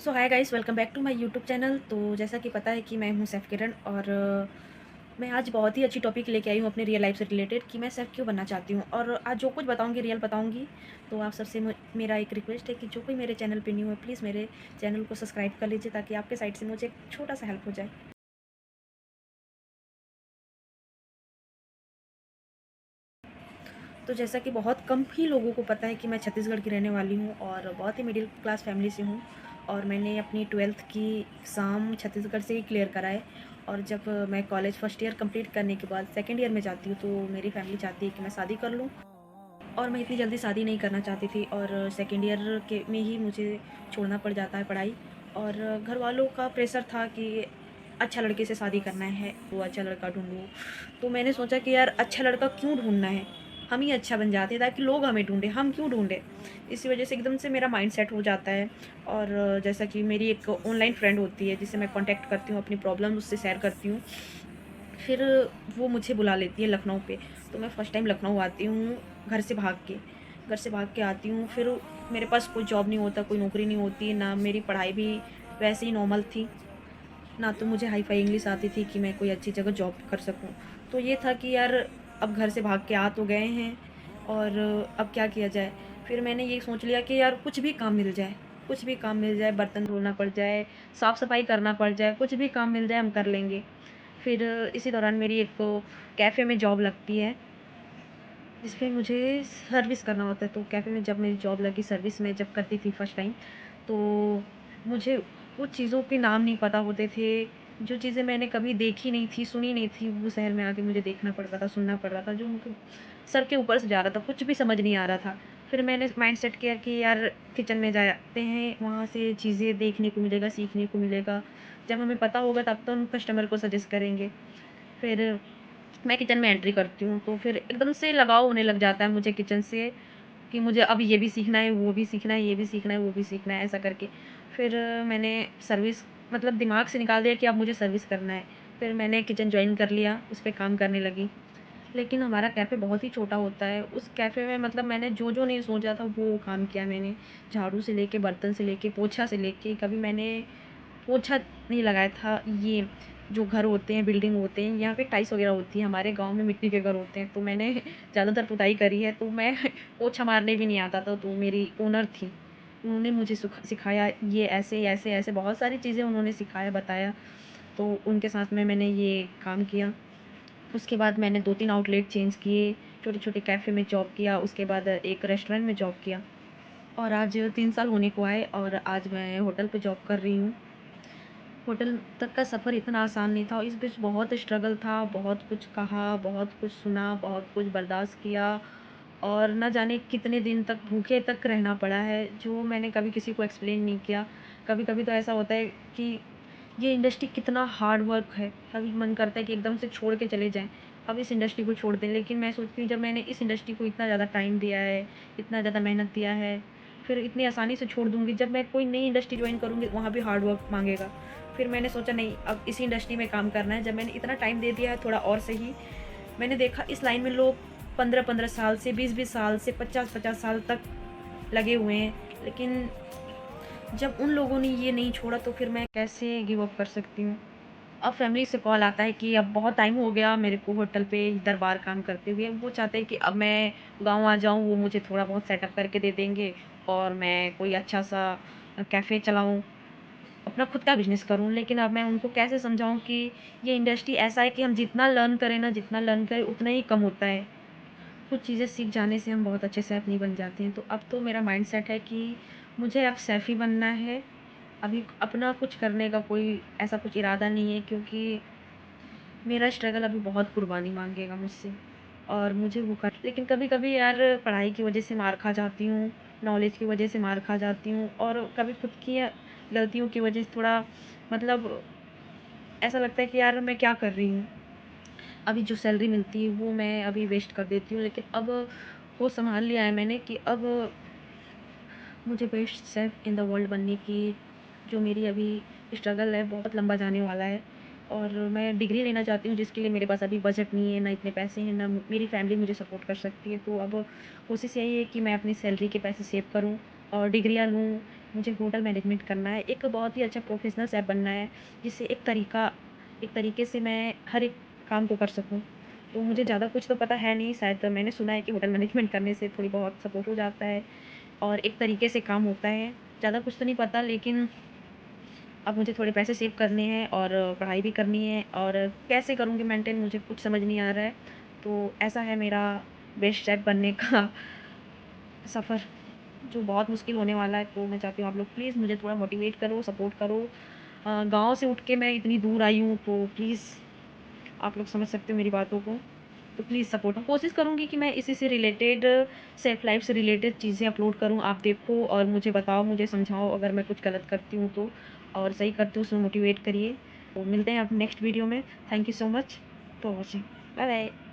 So hi guys, welcome back to my YouTube channel. तो जैसा कि पता है कि मैं हूँ सैफ किरण और मैं आज बहुत ही अच्छी टॉपिक लेके आई हूँ अपने रियल लाइफ से रिलेटेड कि मैं सैफ क्यों बनना चाहती हूँ। और आज जो कुछ बताऊँगी रियल बताऊँगी। तो आप सबसे मेरा एक रिक्वेस्ट है कि जो कोई मेरे चैनल पे न्यू है प्लीज़ मेरे चैनल को सब्सक्राइब कर लीजिए ताकि आपके साइड से मुझे एक छोटा सा हेल्प हो जाए। तो जैसा कि बहुत कम ही लोगों को पता है कि मैं छत्तीसगढ़ की रहने वाली हूँ और बहुत ही मिडिल क्लास फैमिली से हूँ। और मैंने अपनी 12th की एग्ज़ाम छत्तीसगढ़ से ही क्लियर करा है। और जब मैं कॉलेज फर्स्ट ईयर कंप्लीट करने के बाद सेकंड ईयर में जाती हूँ तो मेरी फैमिली चाहती है कि मैं शादी कर लूँ। और मैं इतनी जल्दी शादी नहीं करना चाहती थी और सेकंड ईयर के में ही मुझे छोड़ना पड़ जाता है पढ़ाई। और घर वालों का प्रेशर था कि अच्छा लड़के से शादी करना है तो अच्छा लड़का ढूंढो। तो मैंने सोचा कि यार अच्छा लड़का क्यों ढूंढना है, हम ही अच्छा बन जाते हैं ताकि लोग हमें ढूंढें, हम क्यों ढूंढें। इसी वजह से एकदम से मेरा माइंड सेट हो जाता है। और जैसा कि मेरी एक ऑनलाइन फ्रेंड होती है जिसे मैं कांटेक्ट करती हूँ, अपनी प्रॉब्लम उससे शेयर करती हूँ। फिर वो मुझे बुला लेती है लखनऊ पे। तो मैं फ़र्स्ट टाइम लखनऊ आती हूँ घर से भाग के आती हूँ। फिर मेरे पास कोई जॉब नहीं होता, कोई नौकरी नहीं होती, ना मेरी पढ़ाई भी वैसे ही नॉर्मल थी, ना तो मुझे हाई-फाई इंग्लिश आती थी कि मैं कोई अच्छी जगह जॉब कर सकूँ। तो ये था कि यार अब घर से भाग के आ तो गए हैं और अब क्या किया जाए? फिर मैंने ये सोच लिया कि यार कुछ भी काम मिल जाए, बर्तन धोना पड़ जाए, साफ-सफाई करना पड़ जाए, कुछ भी काम मिल जाए हम कर लेंगे। फिर इसी दौरान मेरी एक कैफ़े में जॉब लगती है, जिसपे मुझे सर्विस करना होता है। तो कैफ़े में जब मेरी जॉब लगी, सर्विस में जब करती थी फर्स्ट टाइम, तो मुझे कुछ चीज़ों के नाम नहीं पता होते थे। जो चीज़ें मैंने कभी देखी नहीं थी, सुनी नहीं थी, वो शहर में आके मुझे देखना पड़ रहा था, सुनना पड़ रहा था, जो उनके सर के ऊपर से जा रहा था, कुछ भी समझ नहीं आ रहा था। फिर मैंने माइंड सेट किया कि यार किचन में जाते हैं, वहाँ से चीज़ें देखने को मिलेगा, सीखने को मिलेगा। जब हमें पता होगा तब तो हम कस्टमर को सजेस्ट करेंगे। फिर मैं किचन में एंट्री करती हूँ, तो फिर एकदम से लगाव होने लग जाता है मुझे किचन से कि मुझे अब ये भी सीखना है, वो भी सीखना है, ये भी सीखना है, वो भी सीखना है, ऐसा करके। फिर मैंने सर्विस मतलब दिमाग से निकाल दिया कि अब मुझे सर्विस करना है। फिर मैंने किचन जॉइन कर लिया, उस पे काम करने लगी। लेकिन हमारा कैफ़े बहुत ही छोटा होता है। उस कैफ़े में मतलब मैंने जो-जो नहीं सोचा था वो काम किया मैंने। झाड़ू से लेके, बर्तन से लेके, पोछा से लेके, कभी मैंने पोछा नहीं लगाया था। ये जो घर होते हैं, बिल्डिंग होते हैं, यहाँ पे टाइल्स वगैरह होती है, हमारे गाँव में मिट्टी के घर होते हैं, तो मैंने ज़्यादातर पुताई करी है, तो मैं पोछा मारने भी नहीं आता था। तो मेरी ओनर थी, उन्होंने मुझे सिखाया ये ऐसे, ऐसे, ऐसे बहुत सारी चीज़ें उन्होंने सिखाया, बताया। तो उनके साथ में मैंने ये काम किया। उसके बाद मैंने 2-3 आउटलेट चेंज किए, छोटे-छोटे कैफ़े में जॉब किया, उसके बाद एक रेस्टोरेंट में जॉब किया और आज 3 साल होने को आए और आज मैं होटल पे जॉब कर रही हूँ। होटल तक का सफ़र इतना आसान नहीं था, इस बीच बहुत स्ट्रगल था, बहुत कुछ कहा, बहुत कुछ सुना, बहुत कुछ बर्दाश्त किया और ना जाने कितने दिन तक भूखे तक रहना पड़ा है, जो मैंने कभी किसी को एक्सप्लेन नहीं किया। कभी-कभी तो ऐसा होता है कि ये इंडस्ट्री कितना हार्ड वर्क है, कभी मन करता है कि एकदम से छोड़ के चले जाएँ, अब इस इंडस्ट्री को छोड़ दें। लेकिन मैं सोचती हूँ जब मैंने इस इंडस्ट्री को इतना ज़्यादा टाइम दिया है, इतना ज़्यादा मेहनत दिया है, फिर इतनी आसानी से छोड़ दूँगी, जब मैं कोई नई इंडस्ट्री जॉइन करूँगी वहाँ भी हार्ड वर्क माँगेगा। फिर मैंने सोचा नहीं अब इसी इंडस्ट्री में काम करना है, जब मैंने इतना टाइम दे दिया है थोड़ा और सही। मैंने देखा इस लाइन में लोग 15-15 साल से, 20-20 साल से, 50-50 साल तक लगे हुए हैं, लेकिन जब उन लोगों ने ये नहीं छोड़ा तो फिर मैं कैसे गिव अप कर सकती हूँ। अब फैमिली से कॉल आता है कि अब बहुत टाइम हो गया मेरे को होटल पे इधर बार काम करते हुए। वो चाहते हैं कि अब मैं गाँव आ जाऊँ, वो मुझे थोड़ा बहुत सेटअप करके दे देंगे और मैं कोई अच्छा-सा कैफ़े चलाऊँ, अपना खुद का बिज़नेस करूँ। लेकिन अब मैं उनको कैसे समझाऊँ कि ये इंडस्ट्री ऐसा है कि हम जितना लर्न करें ना, जितना लर्न करें उतना ही कम होता है। कुछ चीज़ें सीख जाने से हम बहुत अच्छे शेफ़ नहीं बन जाते हैं। तो अब तो मेरा माइंडसेट है कि मुझे अब शेफ़ ही बनना है। अभी अपना कुछ करने का कोई ऐसा कुछ इरादा नहीं है, क्योंकि मेरा स्ट्रगल अभी बहुत कुर्बानी माँगेगा मुझसे और मुझे वो कर लेकिन कभी-कभी यार पढ़ाई की वज़ह से मार खा जाती हूँ, नॉलेज की वज़ह से मार खा जाती हूँ और कभी खुद की गलतियों की वज़ह से थोड़ा मतलब ऐसा लगता है कि यार मैं क्या कर रही हूँ? अभी जो सैलरी मिलती है वो मैं अभी वेस्ट कर देती हूँ, लेकिन अब वो सँभाल लिया है मैंने कि अब मुझे best chef in the world बनने की जो मेरी अभी स्ट्रगल है बहुत लंबा जाने वाला है। और मैं डिग्री लेना चाहती हूँ जिसके लिए मेरे पास अभी बजट नहीं है, ना इतने पैसे हैं, ना मेरी फैमिली मुझे सपोर्ट कर सकती है। तो अब कोशिश यही है कि मैं अपनी सैलरी के पैसे सेव करूँ और डिग्रियाँ लूँ, मुझे होटल मैनेजमेंट करना है, एक बहुत ही अच्छा प्रोफ़ेशनल शेफ़ बनना है, जिससे एक तरीके से मैं हर एक काम को कर सकूँ। तो मुझे ज़्यादा कुछ तो पता है नहीं, शायद मैंने सुना है कि होटल मैनेजमेंट करने से थोड़ी बहुत सपोर्ट हो जाता है और एक तरीके से काम होता है। ज़्यादा कुछ तो नहीं पता, लेकिन अब मुझे थोड़े पैसे सेव करने हैं और पढ़ाई भी करनी है और कैसे करूँगी मेंटेन, मुझे कुछ समझ नहीं आ रहा है। तो ऐसा है मेरा बेस्ट शेफ़ बनने का सफ़र, जो बहुत मुश्किल होने वाला है। तो मैं चाहती हूँ आप लोग प्लीज़ मुझे थोड़ा मोटिवेट करो, सपोर्ट करो। गाँव से उठ के मैं इतनी दूर आई हूँ, तो प्लीज़ आप लोग समझ सकते हो मेरी बातों को। तो प्लीज़ सपोर्ट, कोशिश करूँगी कि मैं इसी से रिलेटेड, सेल्फ लाइफ़ से रिलेटेड चीज़ें अपलोड करूँ। आप देखो और मुझे बताओ, मुझे समझाओ अगर मैं कुछ गलत करती हूँ तो, और सही करती हूँ उसमें मोटिवेट करिए। तो मिलते हैं अब नेक्स्ट वीडियो में। Thank you so much for watching. Bye bye.